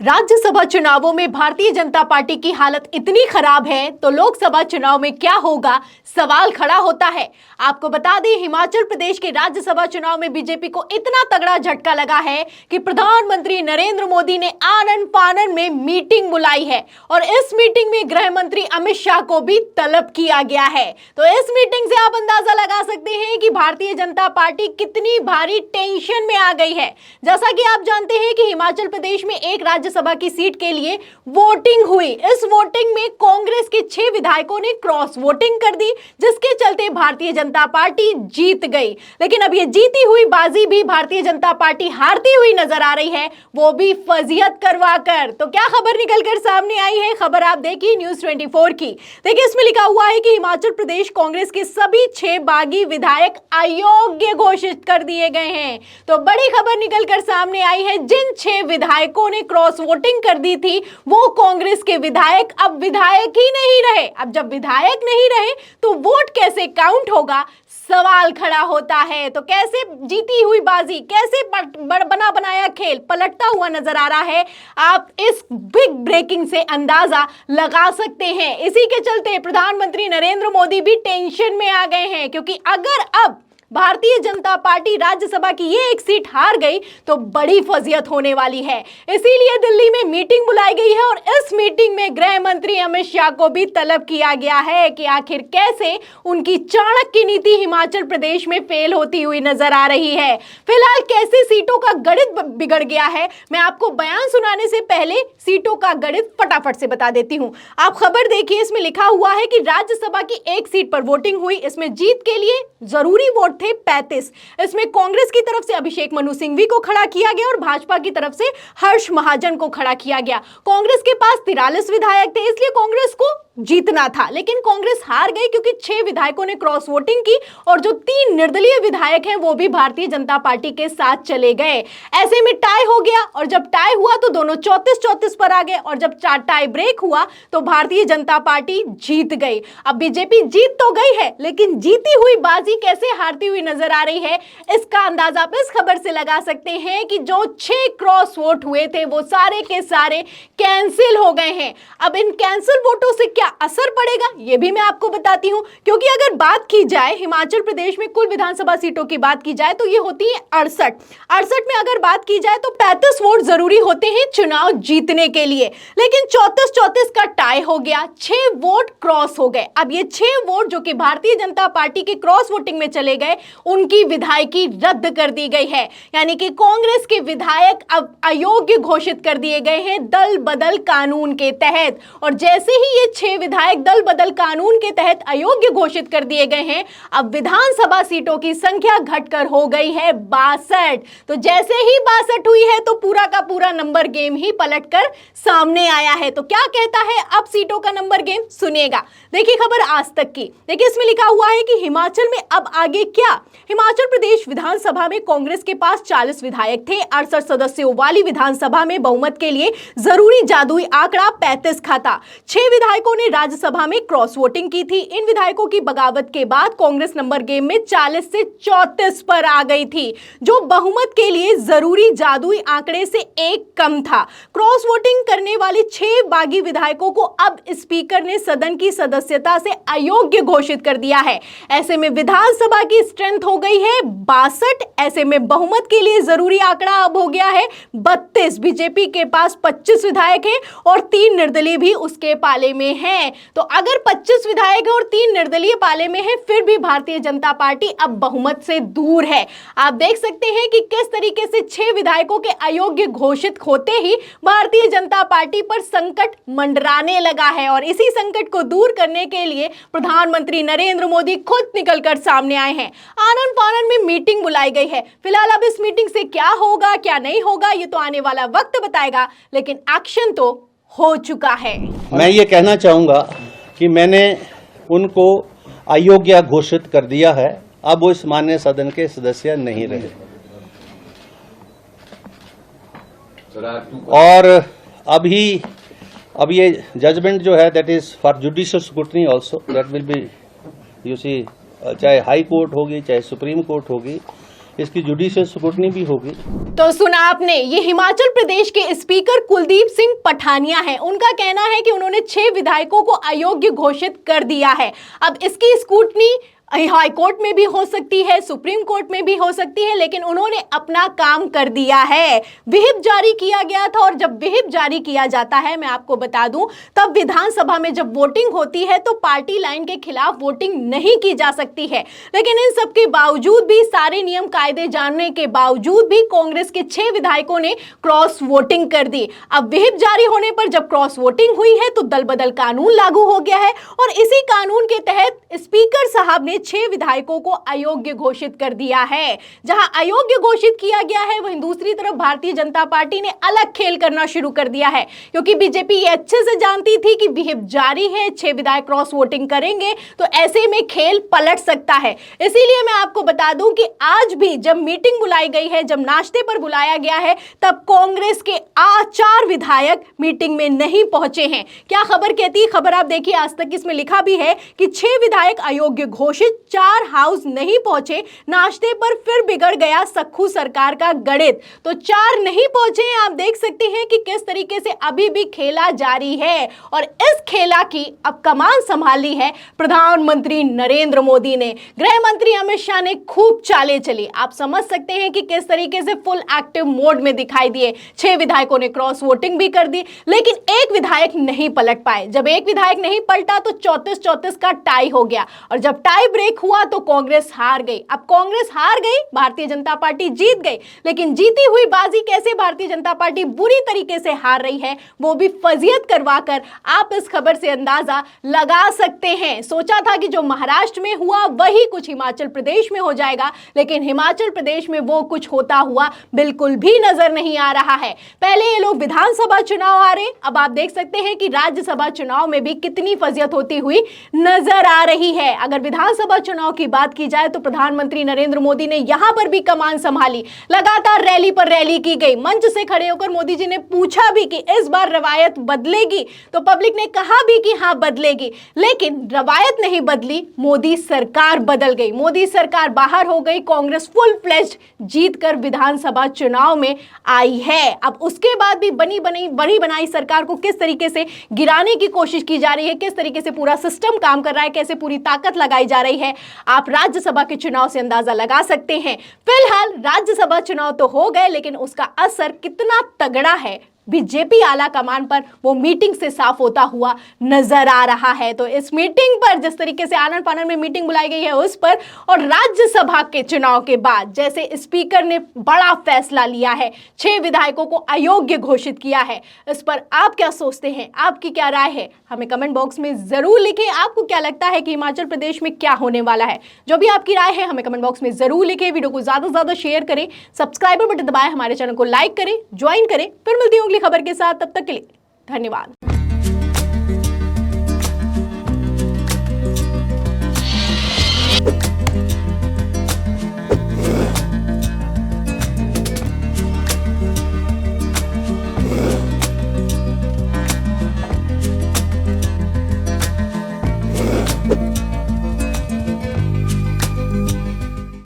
राज्यसभा चुनावों में भारतीय जनता पार्टी की हालत इतनी खराब है तो लोकसभा चुनाव में क्या होगा, सवाल खड़ा होता है। आपको बता दें, हिमाचल प्रदेश के राज्यसभा चुनाव में बीजेपी को इतना तगड़ा झटका लगा है कि प्रधानमंत्री नरेंद्र मोदी ने आनन फानन में मीटिंग बुलाई है और इस मीटिंग में गृह मंत्री अमित शाह को भी तलब किया गया है। तो इस मीटिंग से आप अंदाजा लगा सकते हैं कि भारतीय जनता पार्टी कितनी भारी टेंशन में आ गई है। जैसा कि आप जानते हैं कि हिमाचल प्रदेश में एक राज्यसभा की सीट के लिए वोटिंग हुई। इस वोटिंग में कांग्रेस के 6 विधायकों ने क्रॉस वोटिंग कर दी, जिसके चलते भारतीय जनता पार्टी जीत गई। लेकिन अब ये जीती हुई बाजी भी भारतीय जनता पार्टी हारती हुई नजर आ रही है, वो भी फजीहत करवाकर। तो क्या खबर निकलकर सामने आई है, खबर आप देखिए न्यूज़ 24 की। देखिए, इसमें लिखा हुआ है कि हिमाचल प्रदेश कांग्रेस के सभी 6 बागी विधायक अयोग्य घोषित कर दिए गए हैं। तो बड़ी खबर निकलकर सामने आई है, जिन 6 विधायकों ने क्रॉस वोटिंग कर दी थी वो कांग्रेस के विधायक अब विधायक ही नहीं रहे। अब जब विधायक नहीं रहे तो वोट कैसे काउंट होगा, सवाल खड़ा होता है। तो कैसे जीती हुई बाजी, कैसे बना बनाया खेल पलटता हुआ नजर आ रहा है, आप इस बिग ब्रेकिंग से अंदाजा लगा सकते हैं। इसी के चलते प्रधानमंत्री नरेंद्र मोदी भी टेंशन में आ गए हैं, क्योंकि अगर अब भारतीय जनता पार्टी राज्यसभा की ये एक सीट हार गई तो बड़ी फजीहत होने वाली है। इसीलिए दिल्ली में मीटिंग बुलाई गई है और इस मीटिंग में गृह मंत्री अमित शाह को भी तलब किया गया है कि आखिर कैसे उनकी चाणक्य नीति हिमाचल प्रदेश में फेल होती हुई नजर आ रही है। फिलहाल कैसे सीटों का गणित बिगड़ गया है, मैं आपको बयान सुनाने से पहले सीटों का गणित फटाफट से बता देती हूं। आप खबर देखिए, इसमें लिखा हुआ है कि राज्यसभा की एक सीट पर वोटिंग हुई। इसमें जीत के लिए जरूरी वोट थे 35। इसमें कांग्रेस की तरफ से अभिषेक मनु सिंघवी को खड़ा किया गया और भाजपा की तरफ से हर्ष महाजन को खड़ा किया गया। कांग्रेस के पास 43 विधायक थे, इसलिए कांग्रेस को जीतना था, लेकिन कांग्रेस हार गई क्योंकि 6 विधायकों ने क्रॉस वोटिंग की और जो 3 निर्दलीय विधायक हैं वो भी भारतीय जनता पार्टी के साथ चले गए। ऐसे में टाई हो गया और जब टाई हुआ तो दोनों 34-34 पर आ गए और जब टाई ब्रेक हुआ तो भारतीय जनता पार्टी जीत गई। अब बीजेपी जीत तो गई है, लेकिन जीती हुई बाजी कैसे हारती हुई नजर आ रही है, इसका अंदाजा आप इस खबर से लगा सकते हैं कि जो 6 क्रॉस वोट हुए थे वो सारे के सारे कैंसिल हो गए हैं। अब इन कैंसिल वोटों से क्या असर पड़ेगा ये भी मैं आपको बताती हूं, क्योंकि अगर बात की जाए हिमाचल प्रदेश में कुल विधानसभा सीटों की बात की जाए तो ये होती है 68 में अगर बात की जाए तो 35 वोट जरूरी होते हैं चुनाव जीतने के लिए, लेकिन 34-34 का टाई हो गया, 6 वोट क्रॉस हो गए। अब ये 6 वोट जो कि भारतीय जनता पार्टी के क्रॉस वोटिंग में चले गए, उनकी विधायकी रद्द कर दी गई है, यानी कि कांग्रेस के विधायक अब अयोग्य घोषित कर दिए गए हैं दल बदल कानून के तहत। और जैसे ही ये 6 विधायक दल बदल कानून के तहत अयोग्य घोषित कर दिए गए हैं, अब विधानसभा सीटों की संख्या घटकर हो गई है 62। तो जैसे ही 62 हुई है तो पूरा का पूरा नंबर गेम ही पलटकर सामने आया है। तो क्या कहता है अब सीटों का नंबर गेम, सुनिएगा। देखिए खबर आज तक की, देखिए इसमें लिखा हुआ है कि हिमाचल में अब आगे क्या। हिमाचल प्रदेश विधानसभा में कांग्रेस के पास 40 विधायक थे। 68 सदस्यों वाली विधानसभा में बहुमत के लिए जरूरी जादुई आंकड़ा 35 खाता। 6 विधायकों ने राज्यसभा में क्रॉस वोटिंग की थी। इन विधायकों की बगावत के बाद कांग्रेस नंबर गेम में 40 से 34 पर आ गई थी, जो बहुमत के लिए जरूरी जादुई आंकड़े से 1 कम था। क्रॉस वोटिंग करने वाले 6 बागी विधायकों को अब स्पीकर ने सदन की सदस्यता से अयोग्य घोषित कर दिया है। ऐसे में विधानसभा की स्ट्रेंथ हो गई है 62। ऐसे में बहुमत के लिए जरूरी आंकड़ा अब हो गया है 32। बीजेपी के पास 25 विधायक हैं और 3 निर्दलीय भी उसके पाले में हैं। तो अगर 25 विधायक हैं और 3 निर्दलीय पाले में हैं, फिर भी भारतीय जनता पार्टी अब बहुमत से दूर है। आप देख सकते हैं कि किस तरीके से 6 विधायकों के अयोग्य घोषित होते ही भारतीय जनता पार्टी पर संकट मंडराने लगा है और इसी संकट को दूर करने के लिए प्रधानमंत्री नरेंद्र मोदी खुद निकलकर सामने आए हैं। आनन फानन में मीटिंग बुलाई गई है। फिलहाल अब इस मीटिंग से क्या होगा क्या नहीं होगा ये तो आने वाला वक्त बताएगा, लेकिन एक्शन तो हो चुका है। मैं ये कहना चाहूंगा कि मैंने उनको अयोग्य घोषित कर दिया है। अब वो इस माननीय सदन के सदस्य नहीं रहे और अब ये जजमेंट जो है that is for judicial scrutiny also, that will be you see, चाहे हाई कोर्ट होगी चाहे सुप्रीम कोर्ट होगी, इसकी जुडिशियल स्क्रूटनी भी होगी। तो सुना आपने, ये हिमाचल प्रदेश के स्पीकर कुलदीप सिंह पठानिया है। उनका कहना है कि उन्होंने 6 विधायकों को अयोग्य घोषित कर दिया है। अब इसकी स्क्रूटनी हाई कोर्ट में भी हो सकती है, सुप्रीम कोर्ट में भी हो सकती है, लेकिन उन्होंने अपना काम कर दिया है। विहिप जारी किया गया था और जब विहिप जारी किया जाता है, मैं आपको बता दूं, तब विधानसभा में जब वोटिंग होती है तो पार्टी लाइन के खिलाफ वोटिंग नहीं की जा सकती है। लेकिन इन सब के बावजूद भी, सारे नियम कायदे जानने के बावजूद भी कांग्रेस के 6 विधायकों ने क्रॉस वोटिंग कर दी। अब विहिप जारी होने पर जब क्रॉस वोटिंग हुई है तो दल बदल कानून लागू हो गया है और इसी कानून के तहत स्पीकर साहब ने 6 विधायकों को अयोग्य घोषित कर दिया है। जहां अयोग्य घोषित किया गया है, वहीं दूसरी तरफ भारतीय जनता पार्टी ने अलग खेल करना शुरू कर दिया है, क्योंकि बीजेपी ये अच्छे से जानती थी कि विहिप जारी है, 6 विधायक क्रॉस वोटिंग करेंगे तो ऐसे में खेल पलट सकता है। इसीलिए मैं आपको बता दूं कि आज भी जब मीटिंग बुलाई गई है, जब नाश्ते पर बुलाया गया है, तब कांग्रेस के 4 विधायक मीटिंग में नहीं पहुंचे हैं। क्या खबर कहती है? खबर आप देखिए, आज तक इसमें लिखा भी है कि 6 विधायक अयोग्य घोषित, 4 हाउस नहीं पहुंचे, नाश्ते पर फिर बिगड़ गया सख्खू सरकार का गणित। तो 4 नहीं पहुंचे। आप देख सकते हैं कि किस तरीके से अभी भी खेला जारी है और इस खेला की अब कमान संभाली है प्रधानमंत्री नरेंद्र मोदी ने। गृह मंत्री अमित शाह ने खूब चालें चली। आप समझ सकते हैं कि किस तरीके से फुल एक्टिव मोड में दिखाई दिए। 6 विधायकों ने क्रॉस वोटिंग भी कर दी, लेकिन एक विधायक नहीं पलट पाए। जब एक विधायक नहीं पलटा तो 34-34 का टाई हो गया और जब टाई ब्रेक हुआ तो कांग्रेस हार गई। अब कांग्रेस हार गई, भारतीय जनता पार्टी जीत गई, लेकिन जीती हुई बाजी कैसे भारतीय जनता पार्टी बुरी तरीके से हार रही है, वो भी फजीयत करवाकर आप इस खबर से अंदाजा लगा सकते हैं। सोचा था कि जो महाराष्ट्र में हुआ वही कुछ हिमाचल प्रदेश में हो जाएगा, लेकिन हिमाचल प्रदेश में वो कुछ होता हुआ बिल्कुल भी नजर नहीं आ रहा है। पहले ये लोग विधानसभा चुनाव हारे, अब आप देख सकते हैं कि राज्यसभा चुनाव में भी कितनी फजीयत होती हुई नजर आ रही है। अगर विधानसभा चुनाव की बात की जाए तो प्रधानमंत्री नरेंद्र मोदी ने यहां पर भी कमान संभाली। लगातार रैली पर रैली की गई। मंच से खड़े होकर मोदी जी ने पूछा भी कि इस बार रवायत बदलेगी, तो पब्लिक ने कहा भी कि हां बदलेगी, लेकिन रवायत नहीं बदली, मोदी सरकार बदल गई। मोदी सरकार बाहर हो गई, कांग्रेस फुल फ्लेज्ड जीतकर विधानसभा चुनाव में आई है। अब उसके बाद भी बनी बनाई सरकार को किस तरीके से गिराने की कोशिश की जा रही है, किस तरीके से पूरा सिस्टम काम कर रहा है, कैसे पूरी ताकत लगाई जा रही है, आप राज्यसभा के चुनाव से अंदाजा लगा सकते हैं। फिलहाल राज्यसभा चुनाव तो हो गए, लेकिन उसका असर कितना तगड़ा है बीजेपी आला कमान पर, वो मीटिंग से साफ होता हुआ नजर आ रहा है। तो इस मीटिंग पर जिस तरीके से आनन फानन में मीटिंग बुलाई गई है उस पर, और राज्यसभा के चुनाव के बाद जैसे स्पीकर ने बड़ा फैसला लिया है, 6 विधायकों को अयोग्य घोषित किया है, इस पर आप क्या सोचते हैं? आपकी क्या राय है? हमें कमेंट बॉक्स में जरूर लिखें। आपको क्या लगता है कि हिमाचल प्रदेश में क्या होने वाला है? जो भी आपकी राय है हमें कमेंट बॉक्स में जरूर लिखें। वीडियो को ज्यादा से ज्यादा शेयर करें, सब्सक्राइबर बटन दबाएं, हमारे चैनल को लाइक करें, ज्वाइन करें। फिर मिलती हूँ अगली खबर के साथ, तब तक के लिए धन्यवाद।